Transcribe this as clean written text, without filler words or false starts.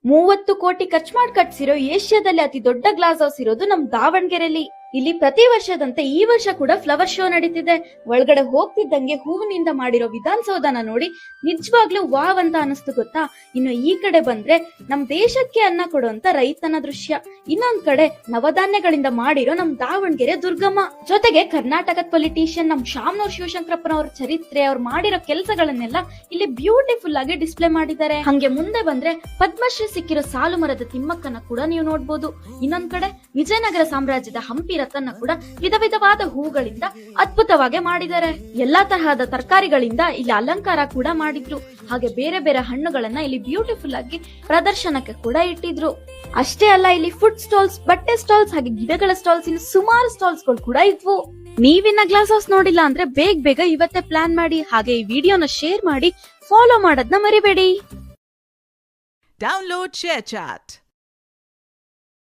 30 ಕೋಟಿ ಖರ್ಚು ಮಾಡಿ ಕಟ್ಸಿರೋ ಏಷ್ಯಾದಲ್ಲಿ ಅತಿ ದೊಡ್ಡ ಗ್ಲಾಸ್ ಹೌಸ್ ಇರೋದು ನಮ್ ದಾವಣಗೆರೆಯಲ್ಲಿ. ಇಲ್ಲಿ ಪ್ರತಿ ವರ್ಷದಂತೆ ಈ ವರ್ಷ ಕೂಡ ಫ್ಲವರ್ ಶೋ ನಡೀತಿದೆ. ಒಳಗಡೆ ಹೋಗ್ತಿದ್ದಂಗೆ ಹೂವಿನಿಂದ ಮಾಡಿರೋ ವಿಧಾನಸೌಧನ ನೋಡಿ ನಿಜವಾಗ್ಲೂ ವಾವ್ ಅಂತ ಅನಿಸ್ತು ಗೊತ್ತಾ. ಇನ್ನು ಈ ಕಡೆ ಬಂದ್ರೆ ನಮ್ ದೇಶಕ್ಕೆ ಅನ್ನ ಕೊಡುವಂತ ರೈತನ ದೃಶ್ಯ, ಇನ್ನೊಂದ್ ಕಡೆ ನವಧಾನ್ಯಗಳಿಂದ ಮಾಡಿರೋ ನಮ್ ದಾವಣಗೆರೆ ದುರ್ಗಮ್ಮ, ಜೊತೆಗೆ ಕರ್ನಾಟಕದ ಪೊಲಿಟಿಷಿಯನ್ ನಮ್ ಶಾಮನೂರ್ ಶಿವಶಂಕರಪ್ಪನವ್ರ ಚರಿತ್ರೆ, ಅವ್ರು ಮಾಡಿರೋ ಕೆಲಸಗಳನ್ನೆಲ್ಲ ಇಲ್ಲಿ ಬ್ಯೂಟಿಫುಲ್ ಆಗಿ ಡಿಸ್ಪ್ಲೇ ಮಾಡಿದ್ದಾರೆ. ಹಂಗೆ ಮುಂದೆ ಬಂದ್ರೆ ಪದ್ಮಶ್ರೀ ಸಿಕ್ಕಿರೋ ಸಾಲು ಮರದ ತಿಮ್ಮಕ್ಕನ ಕೂಡ ನೀವು ನೋಡ್ಬೋದು. ಇನ್ನೊಂದ್ ಕಡೆ ವಿಜಯನಗರ ಸಾಮ್ರಾಜ್ಯದ ಹಂಪಿ ರಥನ ಕೂಡ ವಿಧ ವಿಧವಾದ ಹೂಗಳಿಂದ ಅದ್ಭುತವಾಗಿ ಮಾಡಿದ್ದಾರೆ. ಎಲ್ಲಾ ತರಹದ ತರಕಾರಿಗಳಿಂದ ಇಲ್ಲಿ ಅಲಂಕಾರ ಕೂಡ ಮಾಡಿದ್ರು. ಹಾಗೆ ಬೇರೆ ಬೇರೆ ಹಣ್ಣುಗಳನ್ನ ಇಲ್ಲಿ ಬ್ಯೂಟಿಫುಲ್ ಆಗಿ ಪ್ರದರ್ಶನಕ್ಕೆ ಕೂಡ ಇಟ್ಟಿದ್ರು. ಅಷ್ಟೇ ಅಲ್ಲ, ಇಲ್ಲಿ ಫುಡ್ ಸ್ಟಾಲ್ಸ್, ಬಟ್ಟೆ ಸ್ಟಾಲ್ಸ್, ಹಾಗೆ ಗಿಡಗಳ ಸ್ಟಾಲ್ಸ್, ಇನ್ನು ಸುಮಾರು ಸ್ಟಾಲ್ಸ್ ಗಳು ಕೂಡ ಇದ್ವು. ನೀವಿನ್ನ ಗ್ಲಾಸ್ ಹೌಸ್ ನೋಡಿಲ್ಲ ಅಂದ್ರೆ ಬೇಗ ಇವತ್ತೇ ಪ್ಲಾನ್ ಮಾಡಿ. ಹಾಗೆ ಈ ವಿಡಿಯೋನ ಶೇರ್ ಮಾಡಿ, ಫಾಲೋ ಮಾಡೋದನ್ನ ಮರಿಬೇಡಿ. Download ShareChat.